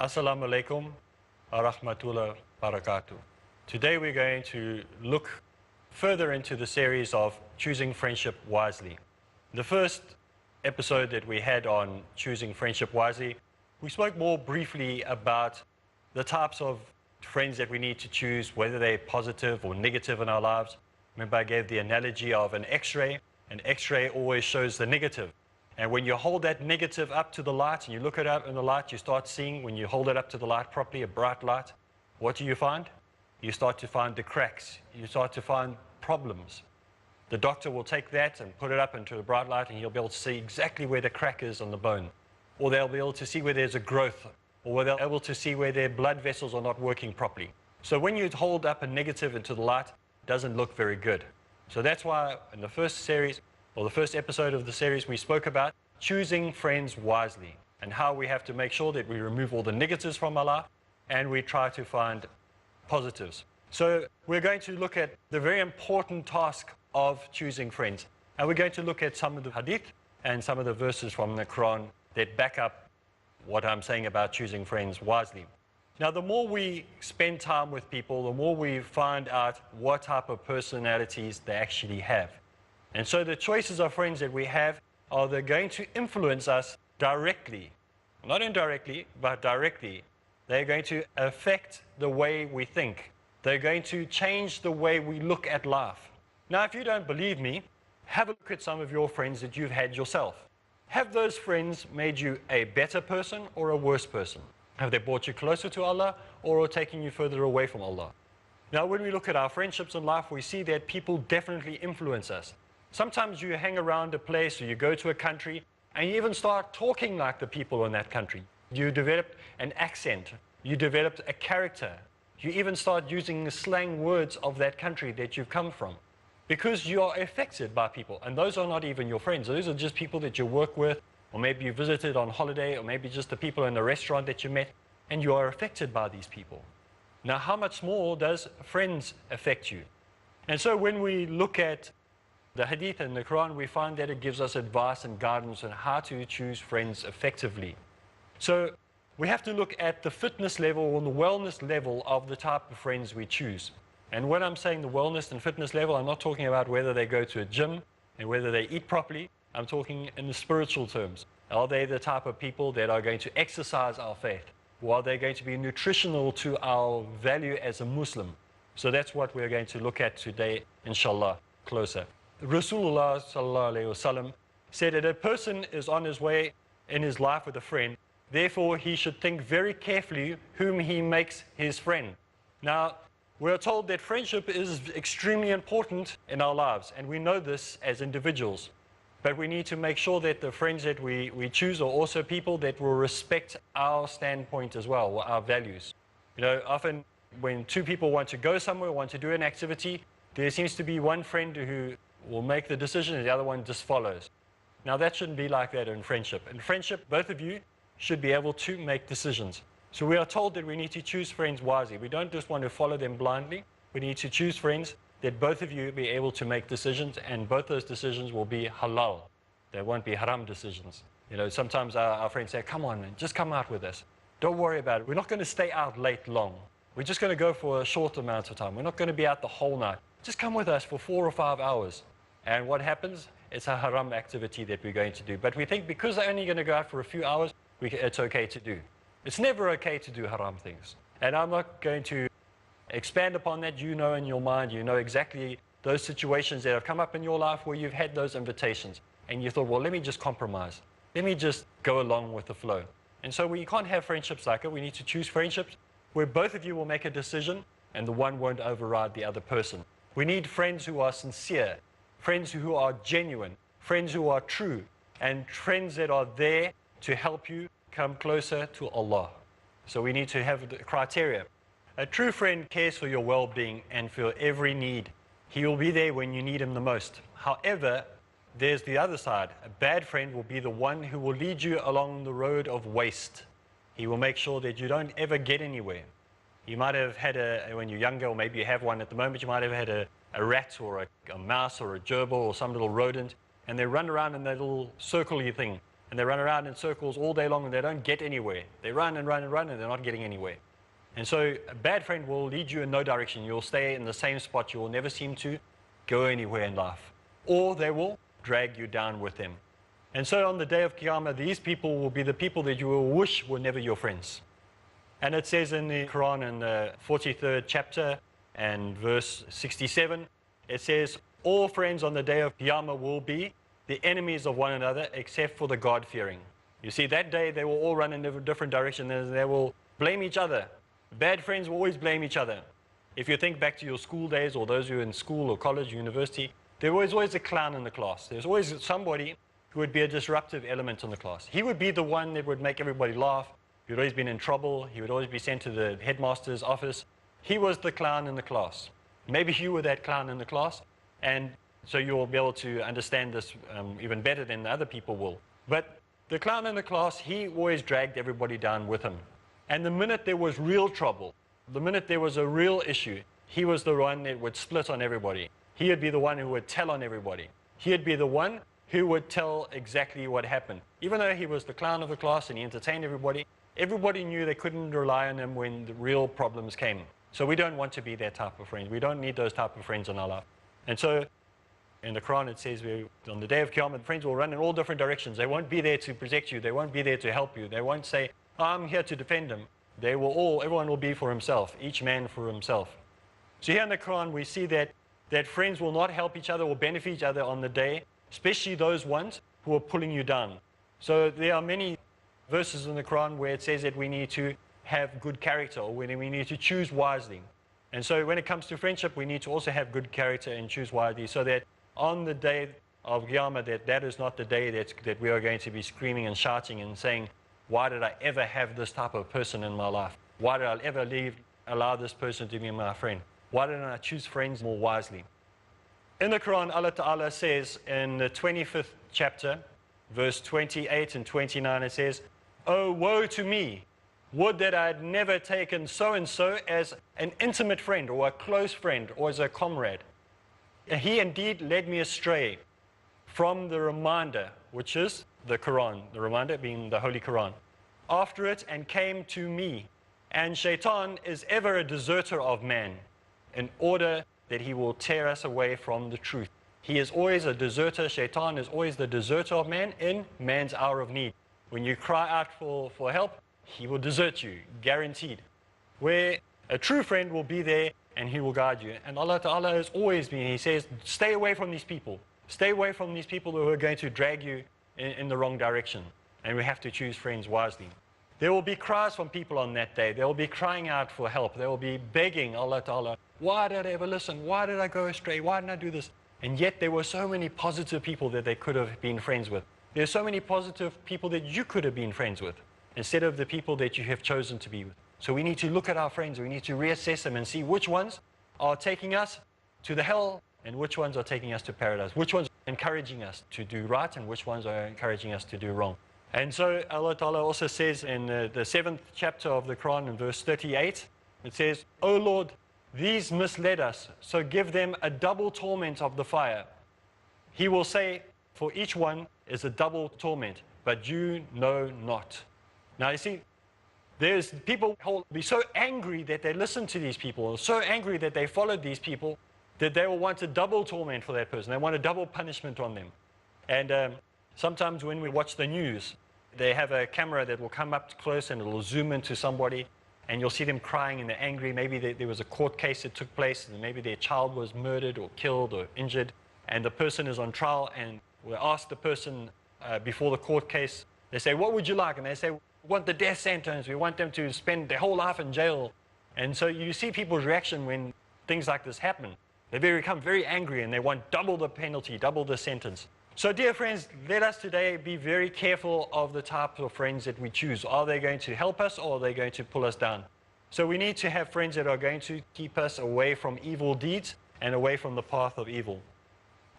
Assalamu alaikum wa rahmatullah barakatuh. Today we're going to look further into the series of choosing friendship wisely. The first episode that we had on choosing friendship wisely, we spoke more briefly about the types of friends that we need to choose, whether they're positive or negative in our lives. Remember, I gave the analogy of an X-ray. An X-ray always shows the negative. And when you hold that negative up to the light and you look it up in the light, you start seeing, when you hold it up to the light properly, a bright light, what do you find? You start to find the cracks. You start to find problems. The doctor will take that and put it up into the bright light and he'll be able to see exactly where the crack is on the bone. Or they'll be able to see where there's a growth, or they'll be able to see where their blood vessels are not working properly. So when you hold up a negative into the light, it doesn't look very good. So that's why in the first series, or the first episode of the series, we spoke about choosing friends wisely and how we have to make sure that we remove all the negatives from our life and we try to find positives. So we're going to look at the very important task of choosing friends. And we're going to look at some of the hadith and some of the verses from the Quran that back up what I'm saying about choosing friends wisely. Now, the more we spend time with people, the more we find out what type of personalities they actually have. And so the choices of friends that we have are they're going to influence us directly, not indirectly, but directly. They're going to affect the way we think. They're going to change the way we look at life. Now, if you don't believe me, have a look at some of your friends that you've had yourself. Have those friends made you a better person or a worse person? Have they brought you closer to Allah or taken you further away from Allah? Now, when we look at our friendships in life, we see that people definitely influence us. Sometimes you hang around a place or you go to a country and you even start talking like the people in that country. You develop an accent. You develop a character. You even start using the slang words of that country that you've come from because you are affected by people. And those are not even your friends. Those are just people that you work with, or maybe you visited on holiday, or maybe just the people in the restaurant that you met, and you are affected by these people. Now, how much more does friends affect you? And so when we look at the hadith and the Quran, we find that it gives us advice and guidance on how to choose friends effectively. So we have to look at the fitness level or the wellness level of the type of friends we choose. And when I'm saying the wellness and fitness level, I'm not talking about whether they go to a gym and whether they eat properly. I'm talking in the spiritual terms. Are they the type of people that are going to exercise our faith? Or are they going to be nutritional to our value as a Muslim? So that's what we're going to look at today, inshallah, closer. Rasulullah sallallahu alayhi wasallam said that a person is on his way in his life with a friend, therefore he should think very carefully whom he makes his friend. Now, we're told that friendship is extremely important in our lives, and we know this as individuals. But we need to make sure that the friends that we choose are also people that will respect our standpoint as well, our values. You know, often when two people want to go somewhere, want to do an activity, there seems to be one friend who will make the decision and the other one just follows. Now, that shouldn't be like that in friendship. In friendship, both of you should be able to make decisions. So we are told that we need to choose friends wisely. We don't just want to follow them blindly. We need to choose friends that both of you be able to make decisions, and both those decisions will be halal. They won't be haram decisions. You know, sometimes our friends say, come on, man, just come out with us. Don't worry about it. We're not going to stay out late long. We're just going to go for a short amount of time. We're not going to be out the whole night. Just come with us for 4 or 5 hours. And what happens? It's a haram activity that we're going to do. But we think because they're only going to go out for a few hours, it's okay to do. It's never okay to do haram things. And I'm not going to expand upon that. You know in your mind, you know exactly those situations that have come up in your life where you've had those invitations. And you thought, well, let me just compromise. Let me just go along with the flow. And so we can't have friendships like it. We need to choose friendships where both of you will make a decision and the one won't override the other person. We need friends who are sincere, friends who are genuine, friends who are true, and friends that are there to help you come closer to Allah. So we need to have the criteria. A true friend cares for your well-being and for your every need. He will be there when you need him the most. However, there's the other side. A bad friend will be the one who will lead you along the road of waste. He will make sure that you don't ever get anywhere. You might have had when you're younger, or maybe you have one at the moment, you might have had a rat or a mouse or a gerbil or some little rodent, and they run around in that little circle-y thing. and they run around in circles all day long and they don't get anywhere. They run and run and run and they're not getting anywhere. And so a bad friend will lead you in no direction. You'll stay in the same spot. You will never seem to go anywhere in life. Or they will drag you down with them. And so on the day of Qiyamah, these people will be the people that you will wish were never your friends. And it says in the Quran in the 43rd chapter and verse 67, it says, all friends on the day of Qiyamah will be the enemies of one another except for the God-fearing. You see, that day they will all run in a different direction and they will blame each other. Bad friends will always blame each other. If you think back to your school days or those who are in school or college, university, there was always a clown in the class. There's always somebody who would be a disruptive element in the class. He would be the one that would make everybody laugh. He would always be in trouble. He would always be sent to the headmaster's office. He was the clown in the class. Maybe you were that clown in the class, and so you'll be able to understand this even better than the other people will. But the clown in the class, he always dragged everybody down with him. And the minute there was real trouble, the minute there was a real issue, he was the one that would split on everybody. He would be the one who would tell on everybody. He would be the one who would tell exactly what happened. Even though he was the clown of the class and he entertained everybody, everybody knew they couldn't rely on him when the real problems came. So we don't want to be that type of friends. We don't need those type of friends in our life. And so in the Quran it says, on the day of Qiyamah, friends will run in all different directions. They won't be there to protect you. They won't be there to help you. They won't say, I'm here to defend him. They will all, everyone will be for himself, each man for himself. So here in the Quran we see that friends will not help each other or benefit each other on the day, especially those ones who are pulling you down. So there are many verses in the Quran where it says that we need to have good character, or we need to choose wisely. And so when it comes to friendship, we need to also have good character and choose wisely, so that on the day of Qiyamah, that is not the day that we are going to be screaming and shouting and saying, why did I ever have this type of person in my life? Why did I ever allow this person to be my friend? Why didn't I choose friends more wisely? In the Quran, Allah Ta'ala says in the 25th chapter, verse 28 and 29, it says, oh, woe to me! Would that I had never taken so-and-so as an intimate friend or a close friend or as a comrade. He indeed led me astray from the reminder, which is the Quran, the reminder being the Holy Quran, after it and came to me. And Shaitan is ever a deserter of man, in order that he will tear us away from the truth. He is always a deserter. Shaitan is always the deserter of man in man's hour of need. When you cry out for help, he will desert you, guaranteed. Where a true friend will be there and he will guide you. And Allah Ta'ala has always been, he says, stay away from these people. Stay away from these people who are going to drag you in the wrong direction. And we have to choose friends wisely. There will be cries from people on that day. They will be crying out for help. They will be begging Allah Ta'ala, why did I ever listen? Why did I go astray? Why didn't I do this? And yet there were so many positive people that they could have been friends with. There are so many positive people that you could have been friends with, instead of the people that you have chosen to be with. So we need to look at our friends. We need to reassess them and see which ones are taking us to the hell and which ones are taking us to paradise. Which ones are encouraging us to do right and which ones are encouraging us to do wrong. And so Allah Ta'ala also says in the 7th chapter of the Quran in verse 38, it says, O Lord, these misled us, so give them a double torment of the fire. He will say, for each one is a double torment, but you know not. Now you see, there's people who will be so angry that they listen to these people, or so angry that they followed these people, that they will want a double torment for that person. They want a double punishment on them. And sometimes when we watch the news, they have a camera that will come up close and it will zoom into somebody, and you'll see them crying and they're angry. Maybe there was a court case that took place, and maybe their child was murdered or killed or injured, and the person is on trial, and we ask the person before the court case, they say, what would you like? And they say, we want the death sentence. We want them to spend their whole life in jail. And so you see people's reaction when things like this happen. They become very angry and they want double the penalty, double the sentence. So dear friends, let us today be very careful of the type of friends that we choose. Are they going to help us, or are they going to pull us down? So we need to have friends that are going to keep us away from evil deeds and away from the path of evil.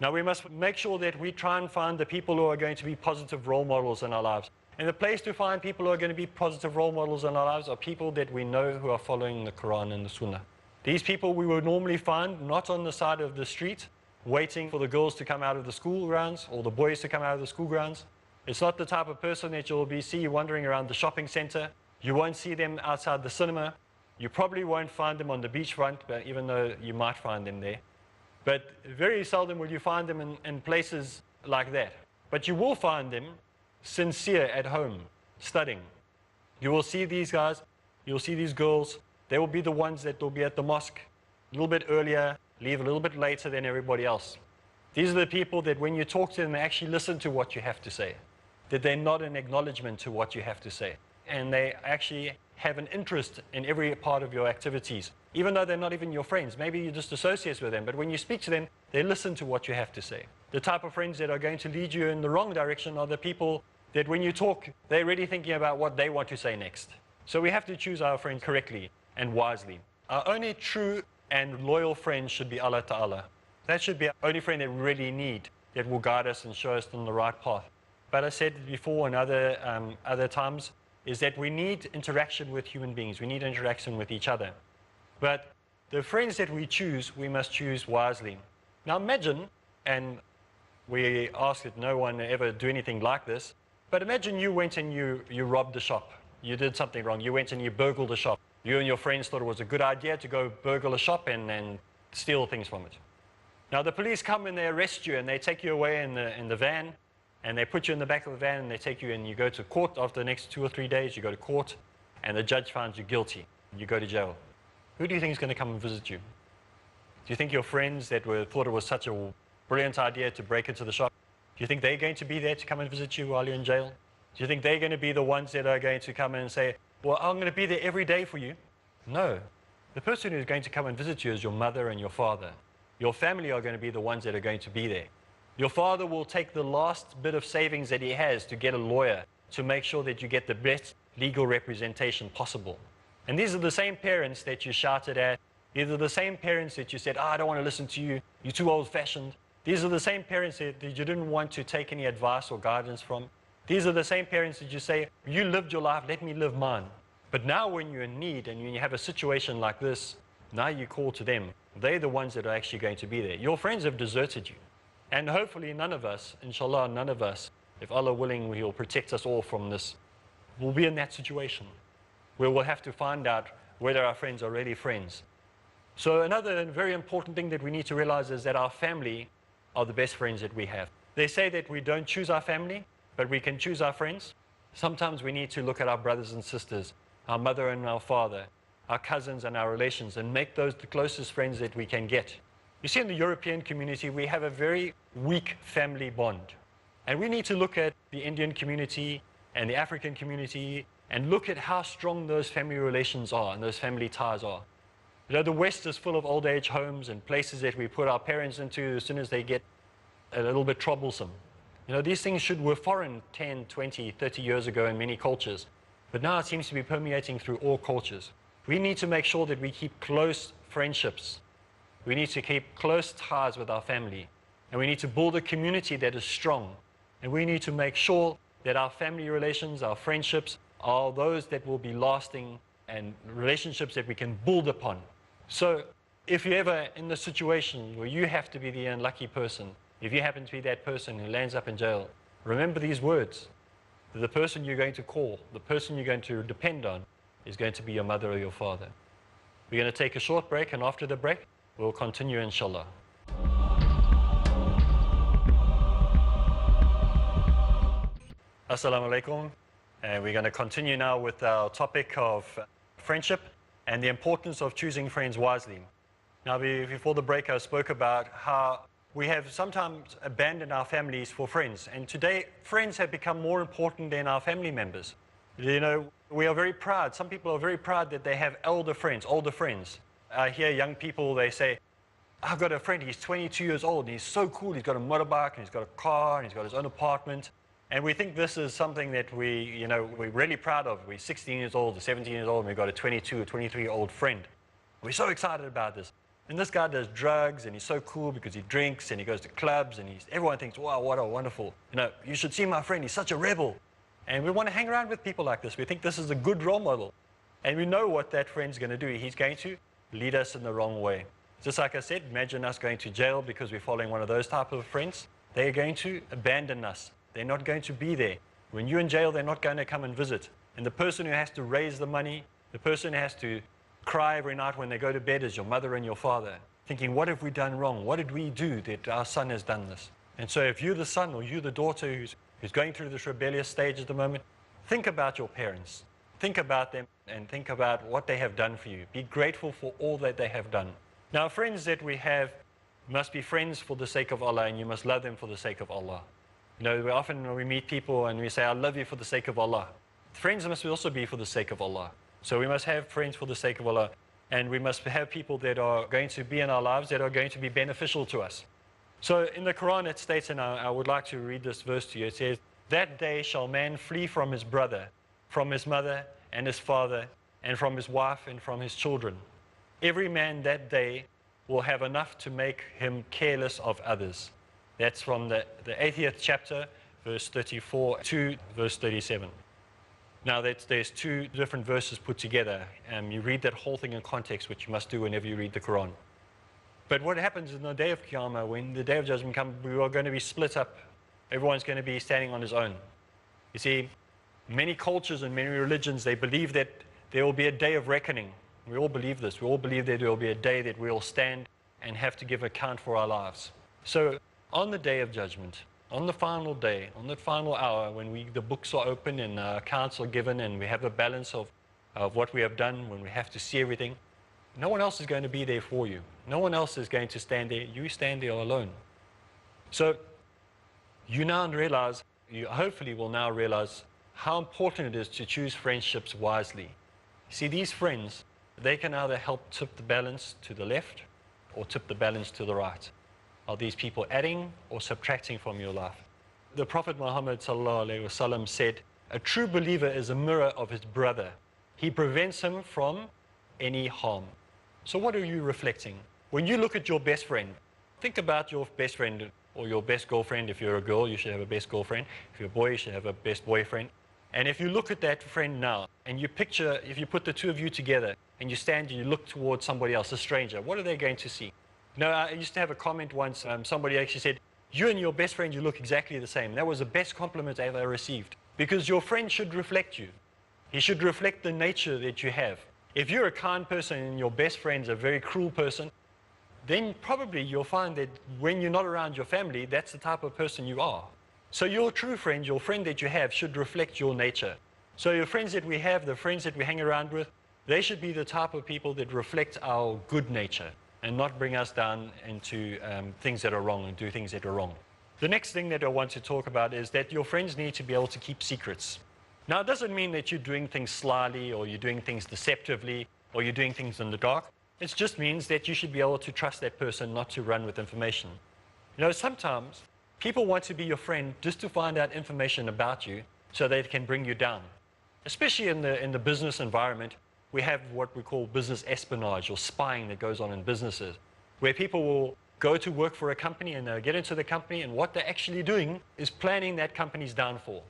Now we must make sure that we try and find the people who are going to be positive role models in our lives. And the place to find people who are going to be positive role models in our lives are people that we know who are following the Quran and the Sunnah. These people we would normally find not on the side of the street, waiting for the girls to come out of the school grounds or the boys to come out of the school grounds. It's not the type of person that you'll see wandering around the shopping center. You won't see them outside the cinema. You probably won't find them on the beachfront, but even though you might find them there. But very seldom will you find them in places like that. But you will find them sincere at home, studying. You will see these guys, you'll see these girls. They will be the ones that will be at the mosque a little bit earlier, leave a little bit later than everybody else. These are the people that when you talk to them, they actually listen to what you have to say, that they're not an acknowledgement to what you have to say. And they actually have an interest in every part of your activities, even though they're not even your friends. Maybe you're just associates with them, but when you speak to them, they listen to what you have to say. The type of friends that are going to lead you in the wrong direction are the people that when you talk, they're already thinking about what they want to say next. So we have to choose our friends correctly and wisely. Our only true and loyal friend should be Allah Ta'ala. That should be our only friend that we really need, that will guide us and show us on the right path. But I said before in other times, is that we need interaction with human beings. We need interaction with each other. But the friends that we choose, we must choose wisely. Now imagine, and we ask that no one ever do anything like this, but imagine you went and you robbed the shop. You did something wrong. You went and you burgled a shop. You and your friends thought it was a good idea to go burgle a shop and steal things from it. Now the police come and they arrest you and they take you away in the van, and they put you in the back of the van and they take you and you go to court. After the next 2 or 3 days, you go to court and the judge finds you guilty. You go to jail. Who do you think is going to come and visit you? Do you think your friends that thought it was such a brilliant idea to break into the shop, do you think they're going to be there to come and visit you while you're in jail? Do you think they're going to be the ones that are going to come in and say, well, I'm going to be there every day for you? No. The person who's going to come and visit you is your mother and your father. Your family are going to be the ones that are going to be there. Your father will take the last bit of savings that he has to get a lawyer to make sure that you get the best legal representation possible. And these are the same parents that you shouted at. These are the same parents that you said, I don't want to listen to you. You're too old-fashioned. These are the same parents that you didn't want to take any advice or guidance from. These are the same parents that you say, you lived your life, let me live mine. But now when you're in need and when you have a situation like this, now you call to them. They're the ones that are actually going to be there. Your friends have deserted you. And hopefully none of us, inshallah, none of us, if Allah willing, He will protect us all from this, will be in that situation where we'll have to find out whether our friends are really friends. So another very important thing that we need to realize is that our family are the best friends that we have. They say that we don't choose our family, but we can choose our friends. Sometimes we need to look at our brothers and sisters, our mother and our father, our cousins and our relations, and make those the closest friends that we can get. You see, in the European community, we have a very weak family bond. And we need to look at the Indian community and the African community and look at how strong those family relations are and those family ties are. You know, the West is full of old age homes and places that we put our parents into as soon as they get a little bit troublesome. You know, these things were foreign 10, 20, 30 years ago in many cultures. But now it seems to be permeating through all cultures. We need to make sure that we keep close friendships. We need to keep close ties with our family. And we need to build a community that is strong. And we need to make sure that our family relations, our friendships, are those that will be lasting and relationships that we can build upon. So if you're ever in the situation where you have to be the unlucky person, if you happen to be that person who lands up in jail, remember these words. The person you're going to call, the person you're going to depend on, is going to be your mother or your father. We're going to take a short break, and after the break, we'll continue, inshallah. Assalamu alaikum. And we're going to continue now with our topic of friendship and the importance of choosing friends wisely. Now, before the break, I spoke about how we have sometimes abandoned our families for friends. And today, friends have become more important than our family members. You know, we are very proud. Some people are very proud that they have older friends. I hear young people, they say, I've got a friend, he's 22 years old, and he's so cool. He's got a motorbike, and he's got a car, and he's got his own apartment. And we think this is something that we're really proud of. We're 16 years old or 17 years old, and we've got a 22 or 23-year-old friend. We're so excited about this. And this guy does drugs, and he's so cool because he drinks, and he goes to clubs, and everyone thinks, wow, what a wonderful, you should see my friend, he's such a rebel. And we want to hang around with people like this. We think this is a good role model. And we know what that friend's going to do. He's going to lead us in the wrong way. Just like I said, imagine us going to jail because we're following one of those type of friends. They're going to abandon us. They're not going to be there. When you're in jail, they're not going to come and visit. And the person who has to raise the money, the person who has to cry every night when they go to bed is your mother and your father, thinking, what have we done wrong? What did we do that our son has done this? And so if you're the son or you're the daughter who's going through this rebellious stage at the moment, think about your parents. Think about them and think about what they have done for you. Be grateful for all that they have done. Now, friends that we have must be friends for the sake of Allah, and you must love them for the sake of Allah. You know, we often when we meet people and we say, I love you for the sake of Allah. Friends must also be for the sake of Allah. So we must have friends for the sake of Allah. And we must have people that are going to be in our lives that are going to be beneficial to us. So in the Quran it states, and I would like to read this verse to you, it says, that day shall man flee from his brother, from his mother and his father, and from his wife and from his children. Every man that day will have enough to make him careless of others. That's from the 80th chapter, verse 34 to verse 37. Now there's two different verses put together. You read that whole thing in context, which you must do whenever you read the Quran. But what happens in the day of Qiyamah, when the day of judgment comes, we are going to be split up. Everyone's going to be standing on his own. You see, many cultures and many religions, they believe that there will be a day of reckoning. We all believe this. We all believe that there will be a day that we will stand and have to give account for our lives. So on the day of judgment, on the final day, on the final hour, when the books are open and accounts are given and we have a balance of what we have done, when we have to see everything, no one else is going to be there for you. No one else is going to stand there. You stand there alone. So you now realize, you hopefully will now realize how important it is to choose friendships wisely. See, these friends, they can either help tip the balance to the left or tip the balance to the right. Are these people adding or subtracting from your life? The Prophet Muhammad ﷺ said, a true believer is a mirror of his brother. He prevents him from any harm. So what are you reflecting? When you look at your best friend, think about your best friend or your best girlfriend. If you're a girl, you should have a best girlfriend. If you're a boy, you should have a best boyfriend. And if you look at that friend now, and you picture, if you put the two of you together, and you stand and you look towards somebody else, a stranger, what are they going to see? No, I used to have a comment once, somebody actually said, you and your best friend, you look exactly the same. That was the best compliment I ever received. Because your friend should reflect you. He should reflect the nature that you have. If you're a kind person and your best friend's a very cruel person, then probably you'll find that when you're not around your family, that's the type of person you are. So your true friend, your friend that you have, should reflect your nature. So your friends that we have, the friends that we hang around with, they should be the type of people that reflect our good nature and not bring us down into things that are wrong and do things that are wrong. The next thing that I want to talk about is that your friends need to be able to keep secrets. Now, it doesn't mean that you're doing things slyly or you're doing things deceptively or you're doing things in the dark. It just means that you should be able to trust that person not to run with information. You know, sometimes people want to be your friend just to find out information about you so they can bring you down. Especially in the business environment, we have what we call business espionage or spying that goes on in businesses, where people will go to work for a company and they'll get into the company, and what they're actually doing is planning that company's downfall.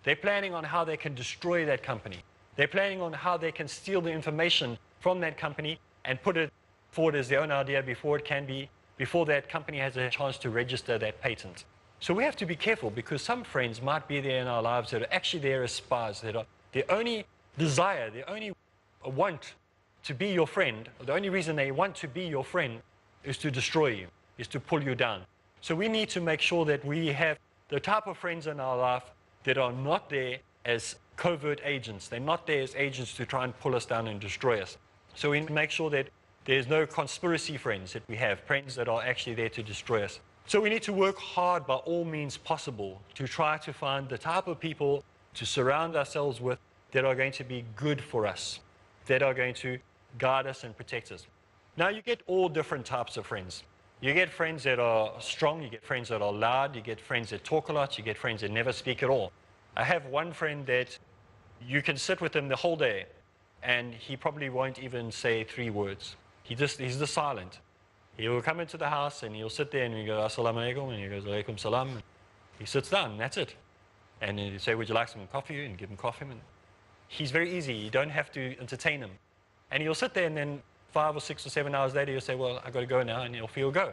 They're planning on how they can destroy that company. They're planning on how they can steal the information from that company and put it forward as their own idea before that company has a chance to register that patent. So we have to be careful, because some friends might be there in our lives that are actually there as spies, that are their only desire, their only want to be your friend, the only reason they want to be your friend is to destroy you, is to pull you down. So we need to make sure that we have the type of friends in our life that are not there as covert agents. They're not there as agents to try and pull us down and destroy us. So we make sure that there's no conspiracy friends that we have, friends that are actually there to destroy us. So we need to work hard by all means possible to try to find the type of people to surround ourselves with that are going to be good for us, that are going to guide us and protect us. Now, you get all different types of friends. You get friends that are strong, you get friends that are loud, you get friends that talk a lot, you get friends that never speak at all. I have one friend that you can sit with him the whole day and he probably won't even say 3 words. He's just silent. He will come into the house and he'll sit there and you go, Assalamu alaikum, and he goes, Alaikum salam. He sits down, and that's it. And you say, would you like some coffee? And give him coffee. And he's very easy. You don't have to entertain him. And he'll sit there, and then 5 or 6 or 7 hours later, he'll say, well, I've got to go now, and he'll go.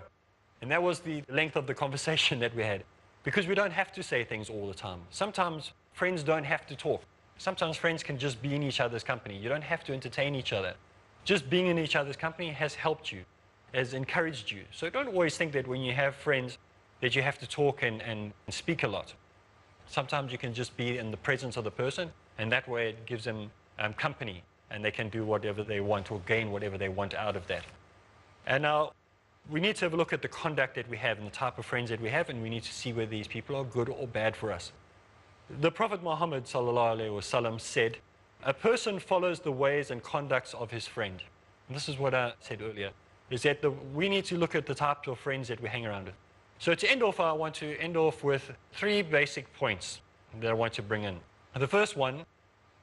And that was the length of the conversation that we had. because we don't have to say things all the time. Sometimes friends don't have to talk. Sometimes friends can just be in each other's company. You don't have to entertain each other. Just being in each other's company has helped you, has encouraged you. So don't always think that when you have friends that you have to talk and speak a lot. Sometimes you can just be in the presence of the person, and that way it gives them company, and they can do whatever they want or gain whatever they want out of that. And now, we need to have a look at the conduct that we have and the type of friends that we have, and we need to see whether these people are good or bad for us. The Prophet Muhammad ﷺ said, a person follows the ways and conducts of his friend. And this is what I said earlier, is that we need to look at the types of friends that we hang around with. So to end off, I want to end off with 3 basic points that I want to bring in. The first one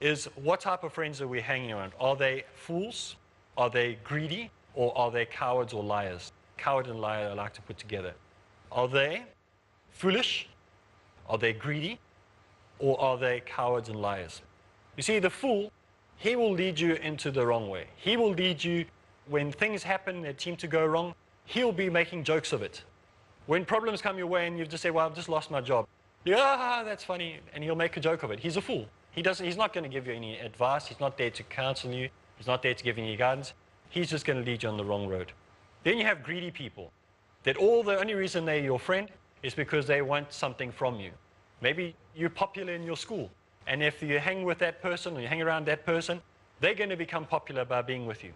is, what type of friends are we hanging around? Are they fools? Are they greedy? Or are they cowards or liars? Coward and liar I like to put together. Are they foolish? Are they greedy? Or are they cowards and liars? You see, the fool, he will lead you into the wrong way. He will lead you, when things happen that seem to go wrong, he'll be making jokes of it. When problems come your way and you just say, well, I've just lost my job. Yeah, that's funny. And he'll make a joke of it. He's a fool. He's not going to give you any advice. He's not there to counsel you. He's not there to give you any guidance. He's just going to lead you on the wrong road. Then you have greedy people, that the only reason they're your friend is because they want something from you. Maybe you're popular in your school, and if you hang with that person or you hang around that person, they're going to become popular by being with you.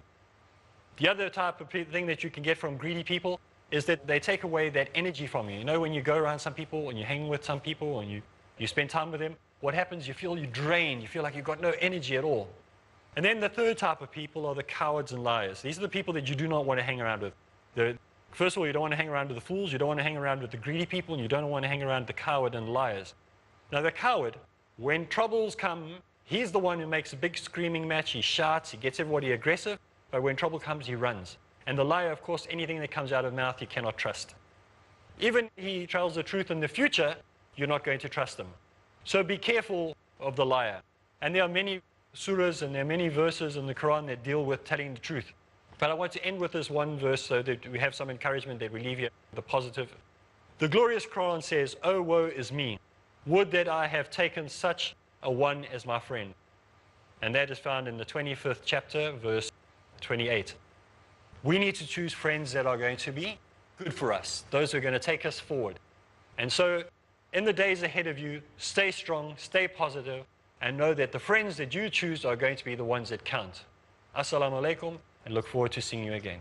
The other type of thing that you can get from greedy people is that they take away that energy from you. You know, when you go around some people and you hang with some people and you spend time with them, what happens? You feel you're drained. You feel like you've got no energy at all. And then the third type of people are the cowards and liars. These are the people that you do not want to hang around with. First of all, you don't want to hang around with the fools, you don't want to hang around with the greedy people, and you don't want to hang around with the coward and liars. Now the coward, when troubles come, he's the one who makes a big screaming match. He shouts, he gets everybody aggressive, but when trouble comes, he runs. And the liar, of course, anything that comes out of mouth, you cannot trust. Even if he tells the truth in the future, you're not going to trust him. So be careful of the liar. And there are many surahs and there are many verses in the Quran that deal with telling the truth. But I want to end with this one verse so that we have some encouragement, that we leave here the positive. The glorious Quran says, "Oh, woe is me. Would that I have taken such a one as my friend." And that is found in the 25th chapter, verse 28. We need to choose friends that are going to be good for us, those who are going to take us forward. And so, in the days ahead of you, stay strong, stay positive, and know that the friends that you choose are going to be the ones that count. Assalamu alaikum, and look forward to seeing you again.